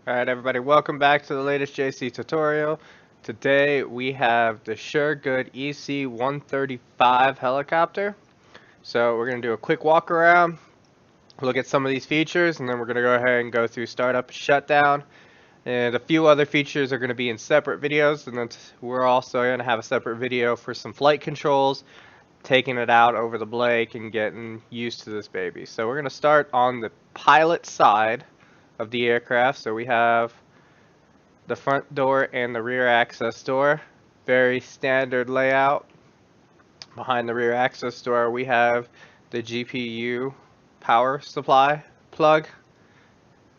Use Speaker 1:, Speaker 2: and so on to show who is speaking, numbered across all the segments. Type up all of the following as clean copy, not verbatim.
Speaker 1: Alright everybody, welcome back to the latest JC tutorial. Today we have the Good EC-135 helicopter. So we're going to do a quick walk around, look at some of these features, and then we're going to go ahead and go through startup and shutdown. And a few other features are going to be in separate videos, and then we're also going to have a separate video for some flight controls, taking it out over the Blake and getting used to this baby. So we're going to start on the pilot side of the aircraft. So we have the front door and the rear access door. Very standard layout. Behind the rear access door we have the GPU power supply plug.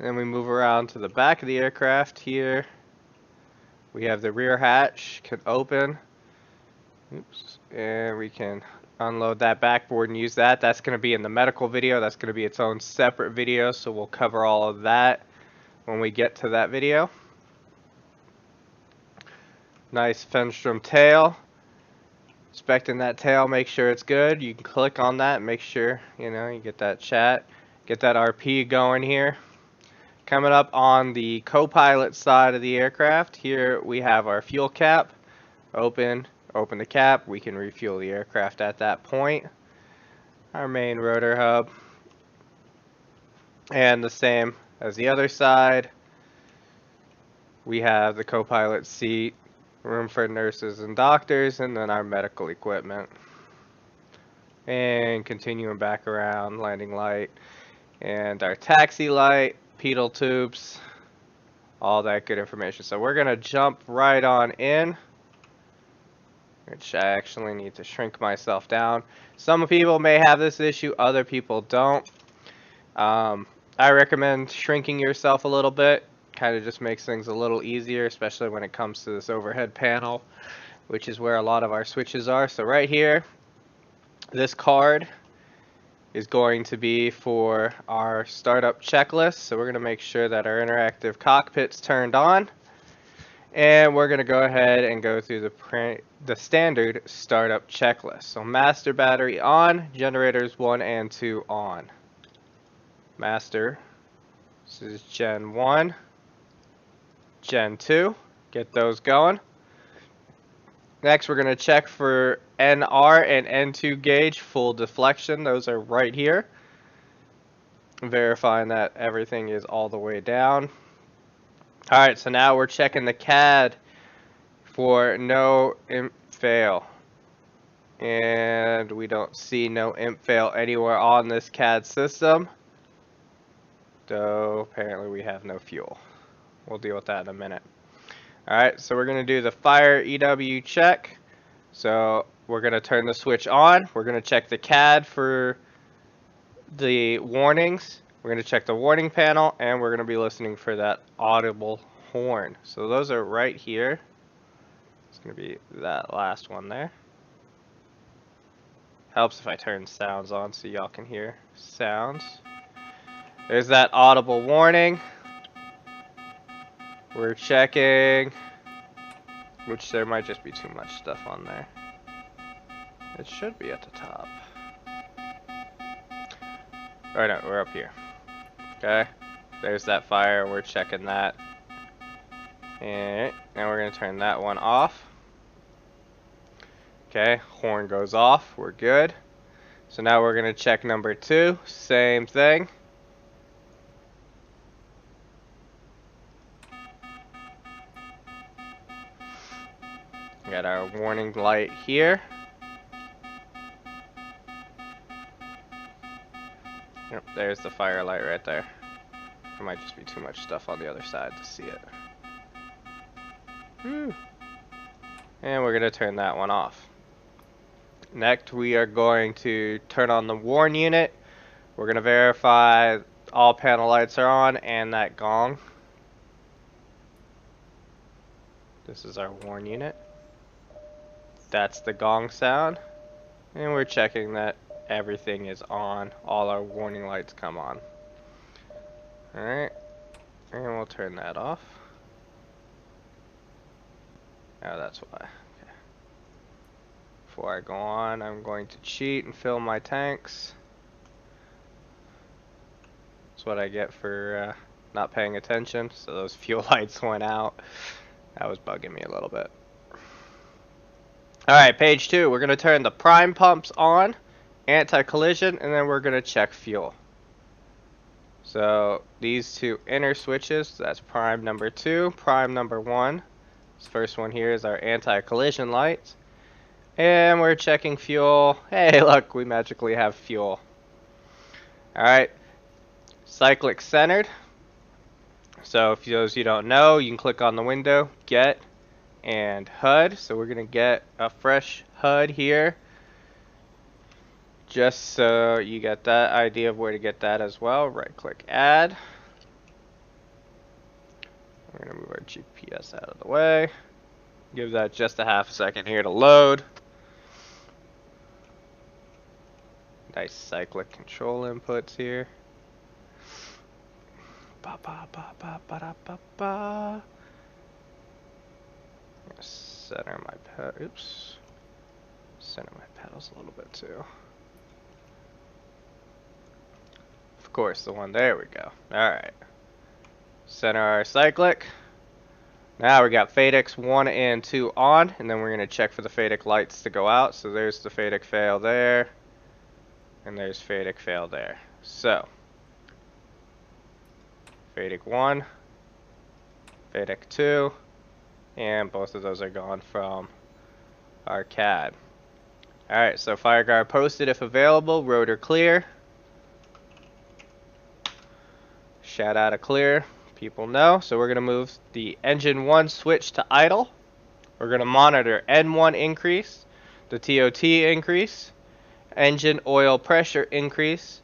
Speaker 1: And then we move around to the back of the aircraft here. We have the rear hatch can open. Oops. And we can unload that backboard and use that. That's going to be in the medical video. That's going to be its own separate video, so we'll cover all of that when we get to that video. Nice Fenstrom tail. Inspecting that tail, make sure it's good. You can click on that, make sure you get that chat, get that RP going here. Coming up on the co-pilot side of the aircraft, here we have our fuel cap. Open the cap. We can refuel the aircraft at that point. Our main rotor hub, and the same as the other side. We have the co-pilot seat, room for nurses and doctors, and then our medical equipment. And continuing back around, landing light and our taxi light, pedal tubes, all that good information. So we're going to jump right on in, which I actually need to shrink myself down. Some people may have this issue, other people don't. I recommend shrinking yourself a little bit. Kind of just makes things a little easier, especially when it comes to this overhead panel, which is where a lot of our switches are. So right here, this card is going to be for our startup checklist. So we're going to make sure that our interactive cockpit's turned on, and we're going to go ahead and go through the standard startup checklist. So master battery on, generators 1 and 2 on. Master, this is Gen 1. Gen 2, get those going. Next, we're going to check for NR and N2 gauge full deflection. Those are right here. Verifying that everything is all the way down. Alright, so now we're checking the CAD for no imp fail. And we don't see no imp fail anywhere on this CAD system. Though apparently we have no fuel. We'll deal with that in a minute. Alright, so we're going to do the fire EW check. So we're going to turn the switch on. We're going to check the CAD for the warnings. We're going to check the warning panel, and we're going to be listening for that audible horn. So those are right here. It's going to be that last one there. Helps if I turn sounds on so y'all can hear sounds. There's that audible warning. We're checking, which there might just be too much stuff on there. It should be at the top. Or no, we're up here. Okay, there's that fire, we're checking that. And now we're going to turn that one off. Okay, horn goes off, we're good. So now we're going to check number 2, same thing. Got our warning light here. Yep, there's the fire light right there. There might just be too much stuff on the other side to see it. Whew. And we're going to turn that one off. Next, we are going to turn on the warn unit. We're going to verify all panel lights are on and that gong. This is our warn unit. That's the gong sound. And we're checking that everything is on. All our warning lights come on. Alright. And we'll turn that off. Oh, that's why. Okay. Before I go on, I'm going to cheat and fill my tanks. That's what I get for not paying attention, so those fuel lights went out. That was bugging me a little bit. Alright, page 2. We're going to turn the prime pumps on, anti-collision, and then we're going to check fuel. So these two inner switches, that's prime number 2, prime number 1. This first one here is our anti-collision light. And we're checking fuel. Hey, look, we magically have fuel. Alright, cyclic centered. So if those you don't know, you can click on the window, get, and HUD. So we're going to get a fresh HUD here. Just so you get that idea of where to get that as well. Right click add. We're going to move our GPS out of the way. Give that just a half a second here to load. Nice cyclic control inputs here. Ba ba ba ba ba da ba ba. Center my center my pedals a little bit too. Of course, the one there we go. All right. Center our cyclic. Now we got FADEC 1 and 2 on, and then we're gonna check for the FADEC lights to go out. So there's the FADEC fail there, and there's FADEC fail there. So FADEC 1, FADEC 2, and both of those are gone from our CAD. Alright, so FireGuard posted if available, rotor clear. Shout out a clear, people know. So we're going to move the engine 1 switch to idle. We're going to monitor N1 increase, the TOT increase, engine oil pressure increase,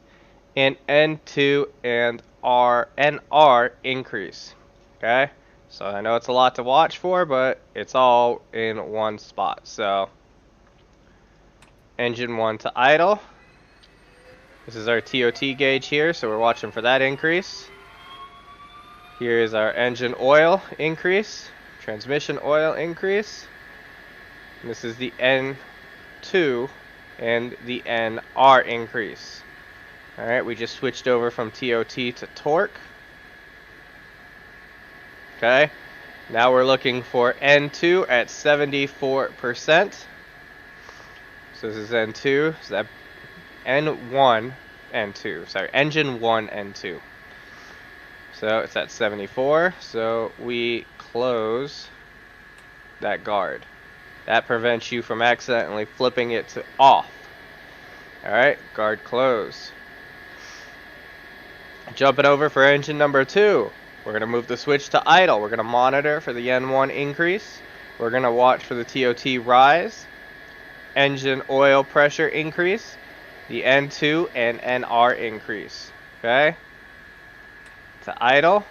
Speaker 1: and N2 and NR increase. Okay, so I know it's a lot to watch for, but it's all in one spot. So engine 1 to idle. This is our TOT gauge here, so we're watching for that increase. Here is our engine oil increase, transmission oil increase. And this is the N2 and the NR increase. Alright, we just switched over from TOT to torque. Okay, now we're looking for N2 at 74%. So this is N2, so that N1, N2, sorry, engine 1, N2. So it's at 74, so we close that guard. That prevents you from accidentally flipping it to off. Alright, guard close. Jumping over for engine number 2. We're going to move the switch to idle. We're going to monitor for the N1 increase. We're going to watch for the TOT rise. Engine oil pressure increase. The N2 and NR increase. Okay? To idle.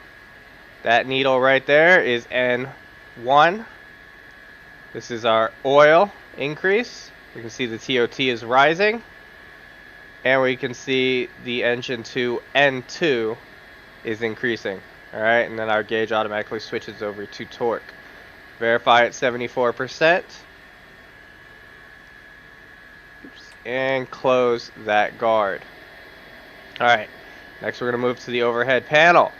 Speaker 1: That needle right there is N1. This is our oil increase. We can see the TOT is rising. And we can see the engine 2 N2 is increasing. Alright, and then our gauge automatically switches over to torque. Verify at 74%. Oops, and close that guard. Alright, next we're going to move to the overhead panel.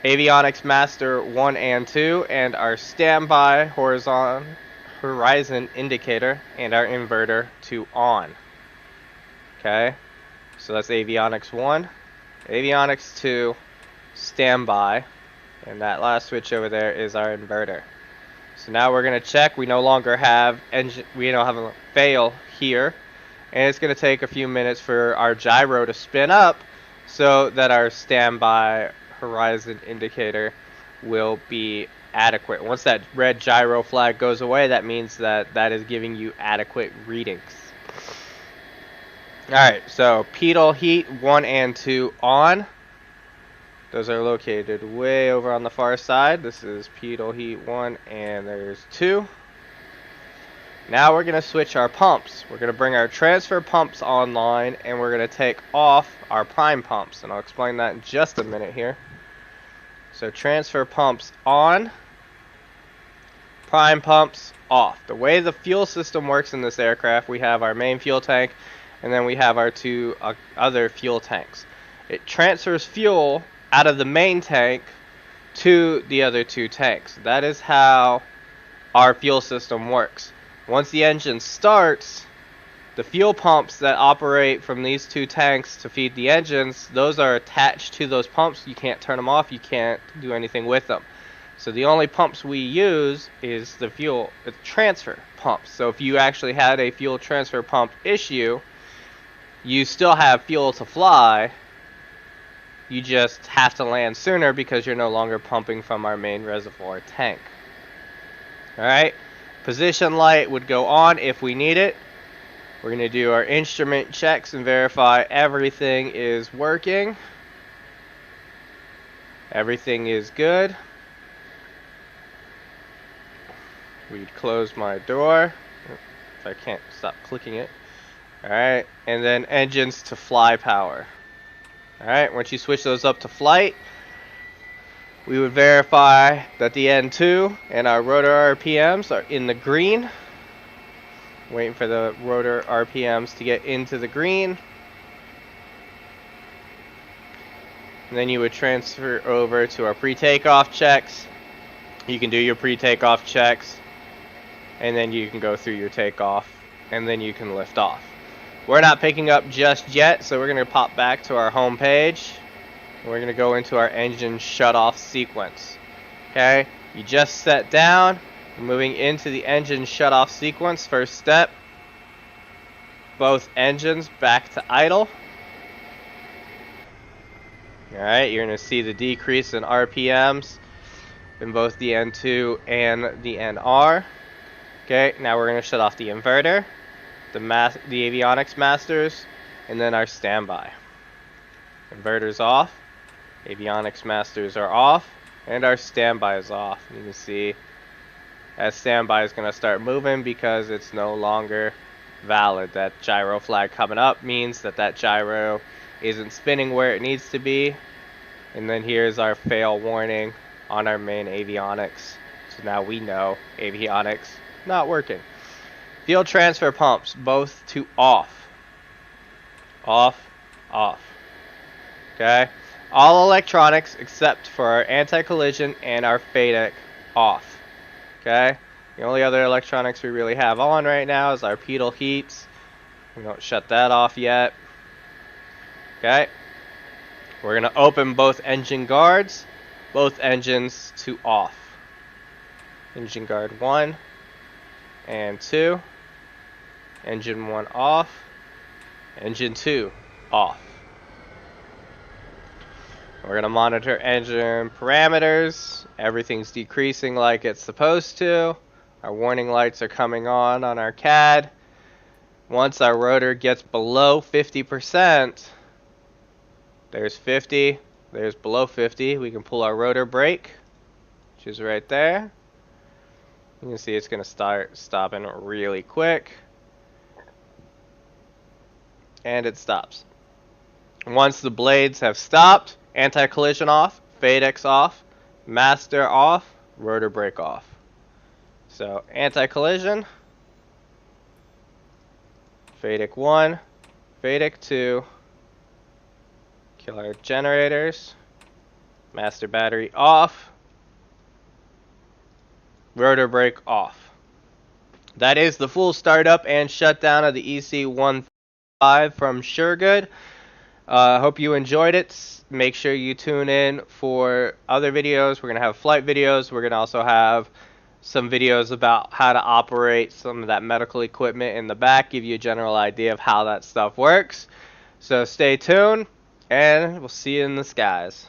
Speaker 1: Avionics Master 1 and 2 and our standby horizon indicator and our inverter to on. Okay, so that's Avionics 1, Avionics 2, standby, and that last switch over there is our inverter. So now we're going to check. We no longer have we don't have a fail here, and it's going to take a few minutes for our gyro to spin up so that our standby horizon indicator will be adequate. Once that red gyro flag goes away, that means that that is giving you adequate readings. Alright, so pedal heat 1 and 2 on. Those are located way over on the far side. This is pedal heat 1 and there's 2. Now we're going to switch our pumps. We're going to bring our transfer pumps online and we're going to take off our prime pumps. And I'll explain that in just a minute here. So transfer pumps on, prime pumps off. The way the fuel system works in this aircraft, we have our main fuel tank and then we have our two other fuel tanks. It transfers fuel out of the main tank to the other two tanks. That is how our fuel system works. Once the engine starts, the fuel pumps that operate from these two tanks to feed the engines, those are attached to those pumps. You can't turn them off. You can't do anything with them. So the only pumps we use is the fuel transfer pumps. So if you actually had a fuel transfer pump issue, you still have fuel to fly. You just have to land sooner because you're no longer pumping from our main reservoir tank. Alright, position light would go on if we need it. We're going to do our instrument checks and verify everything is working. Everything is good. We'd close my door. If I can't stop clicking it. Alright, and then engines to fly power. Alright, once you switch those up to flight, we would verify that the N2 and our rotor RPMs are in the green. Waiting for the rotor RPMs to get into the green. And then you would transfer over to our pre-takeoff checks. You can do your pre-takeoff checks, and then you can go through your takeoff, and then you can lift off. We're not picking up just yet, so we're going to pop back to our home page. We're going to go into our engine shut-off sequence. Okay, you just set down. We're moving into the engine shut-off sequence. First step, both engines back to idle. Alright, you're going to see the decrease in RPMs in both the N2 and the NR. Okay, now we're going to shut off the inverter, the avionics masters, and then our standby. Inverter's off, avionics masters are off, and our standby is off. You can see that standby is going to start moving because it's no longer valid. That gyro flag coming up means that that gyro isn't spinning where it needs to be. And then here's our fail warning on our main avionics. So now we know avionics not working. Fuel transfer pumps, both to off. Off, off. Okay? All electronics except for our anti-collision and our FADEC off. Okay? The only other electronics we really have on right now is our pedal heats. We don't shut that off yet. Okay? We're going to open both engine guards, both engines to off. Engine guard 1 and 2. Engine 1 off. Engine 2 off. We're going to monitor engine parameters. Everything's decreasing like it's supposed to. Our warning lights are coming on our CAD. Once our rotor gets below 50%, there's 50, there's below 50, we can pull our rotor brake, which is right there. You can see it's going to start stopping really quick. And it stops. Once the blades have stopped, anti-collision off, FADEC off, master off, rotor brake off. So anti-collision, FADEC 1, FADEC 2, kill our generators, master battery off, rotor brake off. That is the full startup and shutdown of the EC135 from Suregood. Hope you enjoyed it. Make sure you tune in for other videos. We're going to have flight videos. We're going to also have some videos about how to operate some of that medical equipment in the back, give you a general idea of how that stuff works. So stay tuned, and we'll see you in the skies.